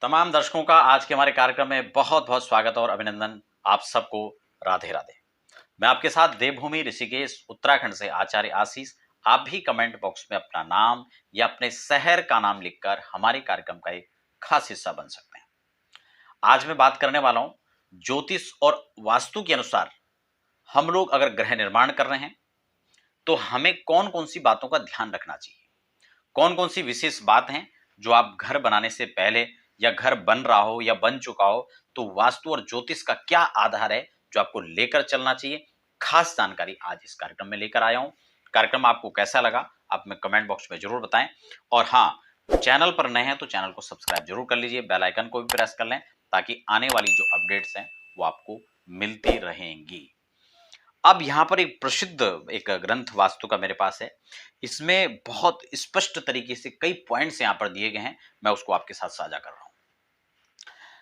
तमाम दर्शकों का आज के हमारे कार्यक्रम में बहुत बहुत स्वागत और अभिनंदन। आप सबको राधे राधे। मैं आपके साथ देवभूमि ऋषिकेश उत्तराखंड से आचार्य आशीष। आप भी कमेंट बॉक्स में अपना नाम या अपने शहर का नाम लिखकर हमारे कार्यक्रम का एक खास हिस्सा बन सकते हैं। आज मैं बात करने वाला हूं ज्योतिष और वास्तु के अनुसार हम लोग अगर गृह निर्माण कर रहे हैं तो हमें कौन कौन सी बातों का ध्यान रखना चाहिए। कौन कौन सी विशेष बात हैं जो आप घर बनाने से पहले या घर बन रहा हो या बन चुका हो तो वास्तु और ज्योतिष का क्या आधार है जो आपको लेकर चलना चाहिए। खास जानकारी आज इस कार्यक्रम में लेकर आया हूं। कार्यक्रम आपको कैसा लगा आप में कमेंट बॉक्स में जरूर बताएं। और हाँ, चैनल पर नए हैं तो चैनल को सब्सक्राइब जरूर कर लीजिए, बेल आइकन को भी प्रेस कर लें ताकि आने वाली जो अपडेट्स हैं वो आपको मिलती रहेंगी। अब यहाँ पर एक प्रसिद्ध एक ग्रंथ वास्तु का मेरे पास है। इसमें बहुत स्पष्ट तरीके से कई पॉइंट्स यहाँ पर दिए गए हैं, मैं उसको आपके साथ साझा कर रहा हूं।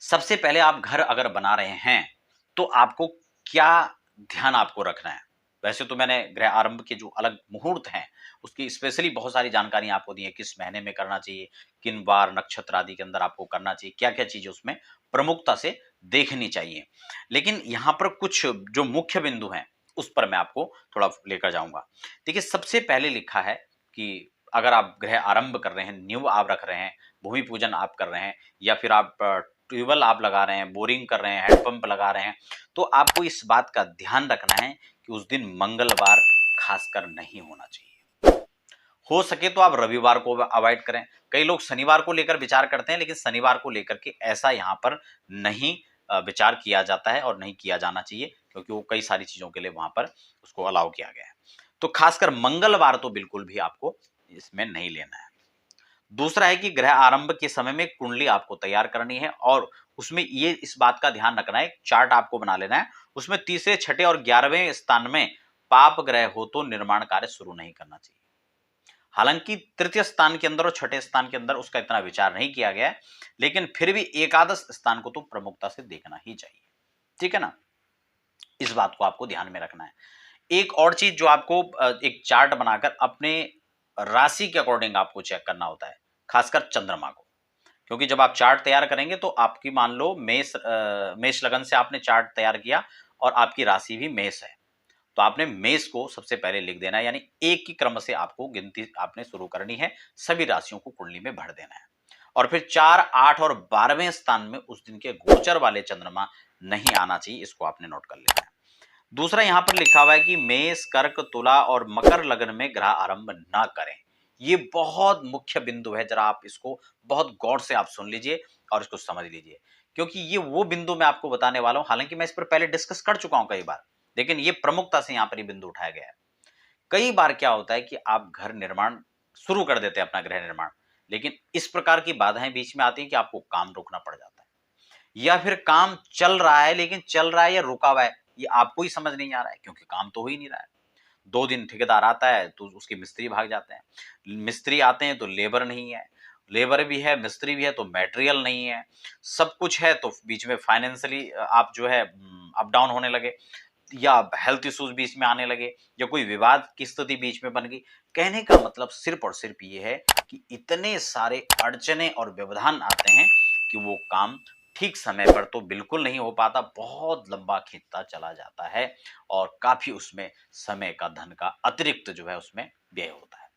सबसे पहले आप घर अगर बना रहे हैं तो आपको क्या ध्यान आपको रखना है। वैसे तो मैंने गृह आरंभ के जो अलग मुहूर्त हैं उसकी स्पेशली बहुत सारी जानकारी आपको दी है, किस महीने में करना चाहिए, किन बार नक्षत्र आदि के अंदर आपको करना चाहिए, क्या क्या चीजें उसमें प्रमुखता से देखनी चाहिए। लेकिन यहाँ पर कुछ जो मुख्य बिंदु हैं उस पर मैं आपको थोड़ा लेकर जाऊंगा। देखिए, सबसे पहले लिखा है कि अगर आप गृह आरंभ कर रहे हैं, नींव आप रख रहे हैं, भूमि पूजन आप कर रहे हैं या फिर आप ट्यूबवेल आप लगा रहे हैं, बोरिंग कर रहे हैं, हैंडपंप लगा रहे हैं, तो आपको इस बात का ध्यान रखना है कि उस दिन मंगलवार खासकर नहीं होना चाहिए। हो सके तो आप रविवार को अवॉइड करें। कई लोग शनिवार को लेकर विचार करते हैं, लेकिन शनिवार को लेकर के ऐसा यहाँ पर नहीं विचार किया जाता है और नहीं किया जाना चाहिए, क्योंकि वो कई सारी चीजों के लिए वहां पर उसको अलाउ किया गया है। तो खासकर मंगलवार तो बिल्कुल भी आपको इसमें नहीं लेना है। दूसरा है कि गृह आरंभ के समय में कुंडली आपको तैयार करनी है और उसमें ये इस बात का ध्यान रखना है, चार्ट आपको बना लेना है, उसमें तीसरे, छठे और 11वें स्थान में पाप ग्रह हो तो निर्माण कार्य शुरू नहीं करना चाहिए। हालांकि तृतीय स्थान के अंदर और छठे स्थान के अंदर उसका इतना विचार नहीं किया गया है, लेकिन फिर भी एकादश स्थान को तो प्रमुखता से देखना ही चाहिए। ठीक है ना, इस बात को आपको ध्यान में रखना है। एक और चीज जो आपको एक चार्ट बनाकर अपने राशि के अकॉर्डिंग आपको चेक करना होता है, खासकर चंद्रमा को। क्योंकि जब आप चार्ट तैयार करेंगे तो आपकी मान लो मेष लगन से आपने चार्ट तैयार किया और आपकी राशि भी मेष है, तो आपने मेष को सबसे पहले लिख देना है, यानी एक की क्रम से आपको गिनती आपने शुरू करनी है, सभी राशियों को कुंडली में भर देना है। और फिर 4, 8 और 12वें स्थान में उस दिन के गोचर वाले चंद्रमा नहीं आना चाहिए, इसको आपने नोट कर लेना है। दूसरा यहां पर लिखा हुआ है कि मेष, कर्क, तुला और मकर लग्न में ग्रह आरंभ ना करें। ये बहुत मुख्य बिंदु है, जरा आप इसको बहुत गौर से आप सुन लीजिए और इसको समझ लीजिए, क्योंकि ये वो बिंदु मैं आपको बताने वाला हूं। हालांकि मैं इस पर पहले डिस्कस कर चुका हूं कई बार, लेकिन ये प्रमुखता से यहां पर ये बिंदु उठाया गया है। कई बार क्या होता है कि आप घर निर्माण शुरू कर देते हैं, अपना गृह निर्माण, लेकिन इस प्रकार की बाधाएं बीच में आती हैं कि आपको काम रोकना पड़ जाता है, या फिर काम चल रहा है लेकिन चल रहा है या रुका हुआ है ये आपको ही समझ नहीं आ रहा है, क्योंकि काम तो हो ही नहीं रहा है। 2 दिन ठेकेदार आता है तो उसके मिस्त्री भाग जाते हैं, मिस्त्री आते हैं तो लेबर नहीं है, लेबर भी है मिस्त्री भी है तो मटेरियल नहीं है, सब कुछ है तो बीच में फाइनेंशियली आप जो है अप डाउन होने लगे, या हेल्थ इश्यूज बीच में आने लगे, या कोई विवाद की स्थिति बीच में बन गई। कहने का मतलब सिर्फ और सिर्फ ये है कि इतने सारे अड़चने और व्यवधान आते हैं कि वो काम ठीक समय पर तो बिल्कुल नहीं हो पाता, बहुत लंबा खींचता चला जाता है और काफी उसमें समय का, धन का अतिरिक्त जो है उसमें व्यय होता है।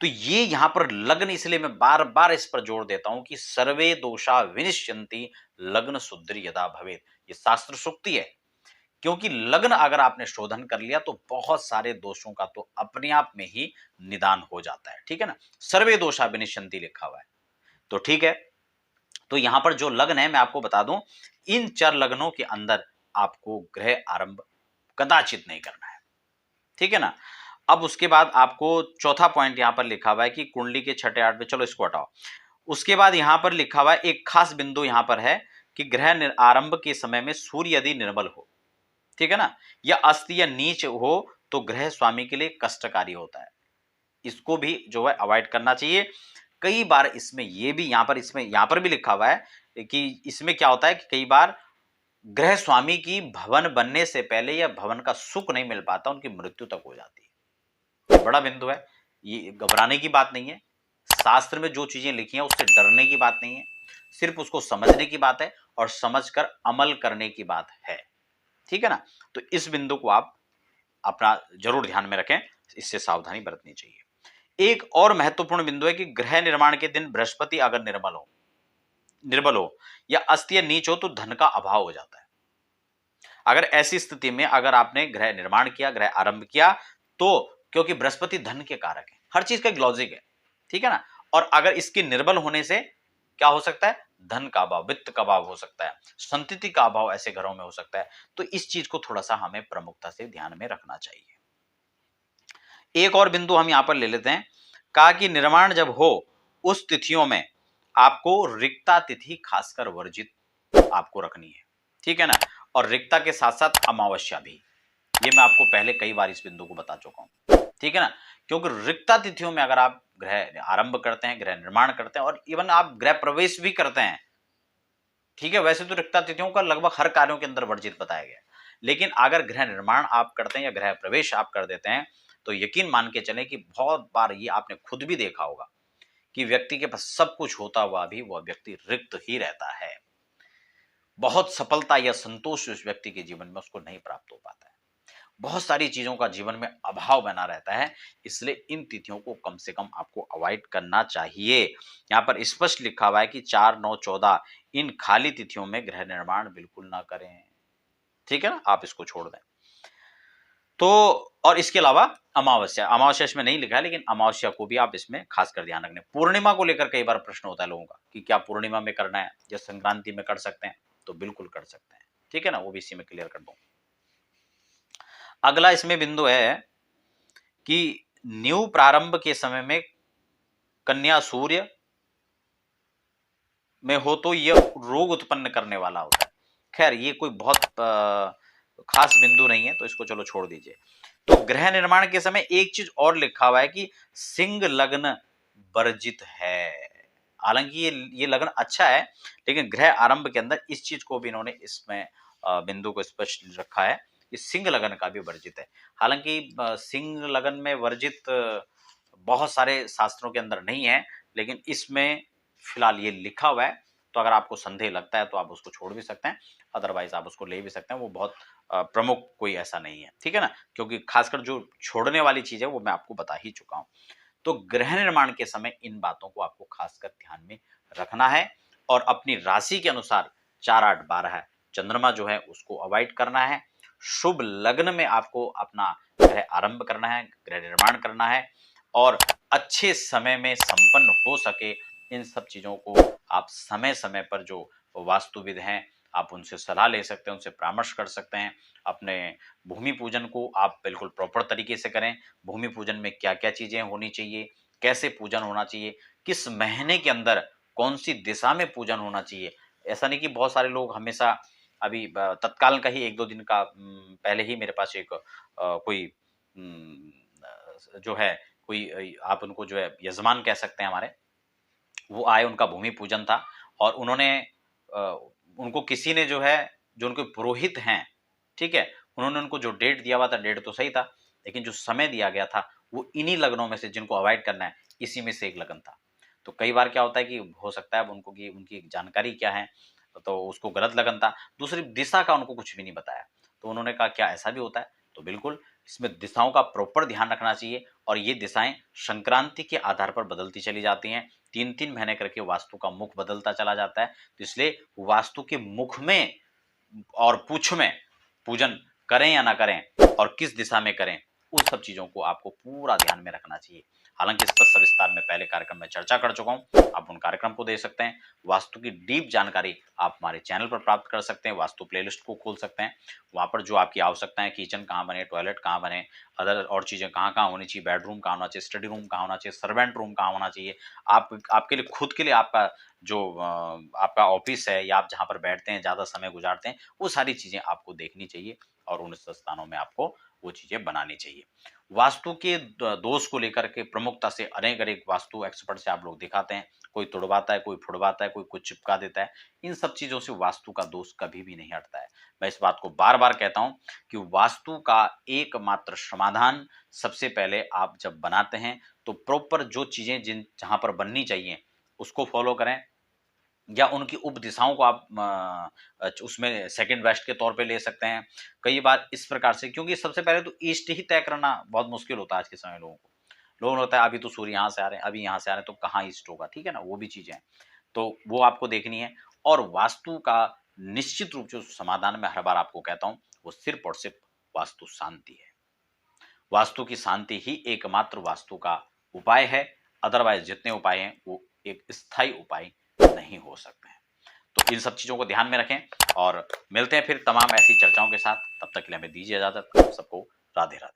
तो ये यहां पर लग्न, इसलिए मैं बार बार इस पर जोर देता हूं कि सर्वे दोषा विनिश्यन्ति लग्न शुद्धि यदा भवेत्। ये शास्त्र सूक्ति है, क्योंकि लग्न अगर आपने शोधन कर लिया तो बहुत सारे दोषों का तो अपने आप में ही निदान हो जाता है। ठीक है ना, सर्वे दोषा विनिश्यन्ति लिखा हुआ है, तो ठीक है। तो यहां पर जो लग्न है मैं आपको बता दूं, इन 4 लग्नों के अंदर आपको गृह आरंभ कदाचित नहीं करना है। ठीक है ना। अब उसके बाद आपको चौथा पॉइंट यहां पर लिखा हुआ है कि कुंडली के छठे, 8वें, चलो इसको हटाओ। उसके बाद यहां पर लिखा हुआ है एक खास बिंदु यहां पर है कि गृह आरंभ के समय में सूर्य यदि निर्बल हो, ठीक है ना, या अस्त या नीच हो तो गृह स्वामी के लिए कष्टकारी होता है। इसको भी जो है अवॉइड करना चाहिए। कई बार इसमें ये भी यहां पर भी लिखा हुआ है कि इसमें क्या होता है कि कई बार गृह स्वामी की भवन बनने से पहले या भवन का सुख नहीं मिल पाता, उनकी मृत्यु तक हो जाती है। ये बड़ा बिंदु है, ये घबराने की बात नहीं है। शास्त्र में जो चीजें लिखी हैं उससे डरने की बात नहीं है, सिर्फ उसको समझने की बात है और समझकर अमल करने की बात है। ठीक है ना? तो इस बिंदु को आप अपना जरूर ध्यान में रखें, इससे सावधानी बरतनी चाहिए। एक और महत्वपूर्ण बिंदु है कि गृह निर्माण के दिन बृहस्पति अगर निर्बल हो या अस्त या नीच हो तो धन का अभाव हो जाता है। अगर ऐसी स्थिति में अगर आपने गृह निर्माण किया, गृह आरंभ किया, तो क्योंकि बृहस्पति धन के कारक है, हर चीज का एक लॉजिक है, ठीक है ना? और अगर इसके निर्बल होने से क्या हो सकता है? धन का अभाव, वित्त का अभाव हो सकता है, संतति का अभाव ऐसे घरों में हो सकता है। तो इस चीज को थोड़ा सा हमें प्रमुखता से ध्यान में रखना चाहिए। एक और बिंदु हम यहां पर ले लेते हैं, कहा कि निर्माण जब हो उस तिथियों में आपको रिक्ता तिथि खासकर वर्जित आपको रखनी है, ठीक है ना? और रिक्ता के साथ साथ अमावस्या भी, ये मैं आपको पहले कई बार इस बिंदु को बता चुका हूं, ठीक है ना? क्योंकि रिक्ता तिथियों में अगर आप गृह आरंभ करते हैं, गृह निर्माण करते हैं और इवन आप गृह प्रवेश भी करते हैं, ठीक है, वैसे तो रिक्ता तिथियों का लगभग हर कार्यों के अंदर वर्जित बताया गया है, लेकिन अगर गृह निर्माण आप करते हैं या गृह प्रवेश आप कर देते हैं तो यकीन मान के चलें कि बहुत बार ये आपने खुद भी देखा होगा कि व्यक्ति के पास सब कुछ होता हुआ भी वह व्यक्ति रिक्त ही रहता है। बहुत सफलता या संतोष उस व्यक्ति के जीवन में उसको नहीं प्राप्त हो पाता है, बहुत सारी चीजों का जीवन में अभाव बना रहता है। इसलिए इन तिथियों को कम से कम आपको अवॉइड करना चाहिए। यहाँ पर स्पष्ट लिखा हुआ है कि 4, 9, 14 इन खाली तिथियों में गृह निर्माण बिल्कुल ना करें, ठीक है ना? आप इसको छोड़ दें। तो और इसके अलावा अमावस्या इसमें नहीं लिखा है, लेकिन अमावस्या को भी आप इसमें खासकर ध्यान रखना। पूर्णिमा को लेकर कई बार प्रश्न होता है लोगों का कि क्या पूर्णिमा में करना है या संक्रांति में कर सकते हैं? तो बिल्कुल कर सकते हैं, ठीक है ना? वो भी इसी में क्लियर कर दूं। अगला इसमें बिंदु है कि न्यू प्रारंभ के समय में कन्या सूर्य में हो तो यह रोग उत्पन्न करने वाला होता है। खैर ये कोई बहुत खास बिंदु नहीं है, तो इसको चलो छोड़ दीजिए। तो गृह निर्माण के समय एक चीज और लिखा हुआ है कि सिंह लग्न वर्जित है। हालांकि ये लग्न अच्छा है, लेकिन गृह आरंभ के अंदर इस चीज को भी इन्होंने इसमें बिंदु को स्पष्ट रखा है कि सिंह लगन का भी वर्जित है। हालांकि सिंह लगन में वर्जित बहुत सारे शास्त्रों के अंदर नहीं है, लेकिन इसमें फिलहाल ये लिखा हुआ है। तो अगर आपको संदेह लगता है तो आप उसको छोड़ भी सकते हैं, अदरवाइज आप उसको ले भी सकते हैं। वो बहुत प्रमुख कोई ऐसा नहीं है, ठीक है ना? क्योंकि खासकर जो छोड़ने वाली चीज है वो मैं आपको बता ही चुका हूं। तो गृह निर्माण के समय इन बातों को आपको खासकर ध्यान में रखना है और अपनी राशि के अनुसार 4, 8, 12 चंद्रमा जो है उसको अवॉइड करना है। शुभ लग्न में आपको अपना गृह आरंभ करना है, गृह निर्माण करना है और अच्छे समय में संपन्न हो सके इन सब चीजों को आप समय समय पर जो वास्तुविद हैं आप उनसे सलाह ले सकते हैं, उनसे परामर्श कर सकते हैं। अपने भूमि पूजन को आप बिल्कुल प्रॉपर तरीके से करें। भूमि पूजन में क्या-क्या चीजें होनी चाहिए, कैसे पूजन होना चाहिए, किस महीने के अंदर कौन-सी दिशा में पूजन होना चाहिए। ऐसा नहीं कि बहुत सारे लोग हमेशा अभी तत्काल का ही 1-2 दिन का पहले ही मेरे पास एक कोई जो है कोई आप उनको जो है यजमान कह सकते हैं हमारे, वो आए, उनका भूमि पूजन था और उन्होंने उनको किसी ने जो है, जो उनके पुरोहित हैं, ठीक है? उन्होंने उनको जो डेट दिया हुआ था, डेट तो सही था, लेकिन जो समय दिया गया था, वो इन्हीं लग्नों में से जिनको अवॉइड करना है, इसी में से एक लगन था। तो कई बार क्या होता है कि हो सकता है अब उनको कि उनकी जानकारी क्या है, तो उसको गलत लगन था। दूसरी दिशा का उनको कुछ भी नहीं बताया। तो उन्होंने कहा क्या ऐसा भी होता है? तो बिल्कुल इसमें दिशाओं का प्रॉपर ध्यान रखना चाहिए और ये दिशाएं संक्रांति के आधार पर बदलती चली जाती हैं। 3-3 महीने करके वास्तु का मुख बदलता चला जाता है। तो इसलिए वास्तु के मुख में और पूछ में पूजन करें या ना करें और किस दिशा में करें, उन सब चीजों को आपको पूरा ध्यान में रखना चाहिए। हालांकि इस पर सविस्तार में पहले कार्यक्रम में चर्चा कर चुका हूं, आप उन कार्यक्रम को देख सकते हैं। वास्तु की डीप जानकारी आप हमारे चैनल पर प्राप्त कर सकते हैं। वास्तु प्लेलिस्ट को खोल सकते हैं, वहां पर जो आपकी आवश्यकताएं, किचन कहाँ बने, टॉयलेट कहाँ बने, अदर और चीजें कहाँ कहाँ होनी चाहिए, बेडरूम कहाँ होना चाहिए, स्टडी रूम कहाँ होना चाहिए, सर्वेंट रूम कहाँ होना चाहिए, आप आपके लिए खुद के लिए आपका जो आपका ऑफिस है या आप जहाँ पर बैठते हैं, ज़्यादा समय गुजारते हैं, वो सारी चीज़ें आपको देखनी चाहिए और उन स्थानों में आपको वो चीज़ें बनानी चाहिए। वास्तु के दोष को लेकर के प्रमुखता से अनेक अनेक वास्तु एक्सपर्ट से आप लोग दिखाते हैं, कोई तुड़वाता है, कोई फुड़वाता है, कोई कुछ चिपका देता है। इन सब चीज़ों से वास्तु का दोष कभी भी नहीं हटता है। मैं इस बात को बार-बार कहता हूँ कि वास्तु का एकमात्र समाधान सबसे पहले आप जब बनाते हैं तो प्रॉपर जो चीज़ें जहाँ पर बननी चाहिए उसको फ़ॉलो करें, या उनकी उपदिशाओं को आप उसमें सेकंड बेस्ट के तौर पे ले सकते हैं। कई बार इस प्रकार से, क्योंकि सबसे पहले तो ईस्ट ही तय करना बहुत मुश्किल होता है आज के समय लोगों को। लोगों को लगता है अभी तो सूर्य यहाँ से आ रहे हैं, अभी यहाँ से आ रहे हैं, तो कहाँ ईस्ट होगा, ठीक है ना? वो भी चीज़ें हैं। तो वो आपको देखनी है, और वास्तु का निश्चित रूप से समाधान मैं हर बार आपको कहता हूँ, वो सिर्फ़ और सिर्फ़ वास्तु शांति है। वास्तु की शांति ही एकमात्र वास्तु का उपाय है, अदरवाइज़ जितने उपाय हैं वो एक स्थायी उपाय नहीं हो सकते हैं। तो इन सब चीज़ों को ध्यान में रखें, और मिलते हैं फिर तमाम ऐसी चर्चाओं के साथ। तब तक के लिए हमें दीजिए इजाज़त। सबको राधे-राधे।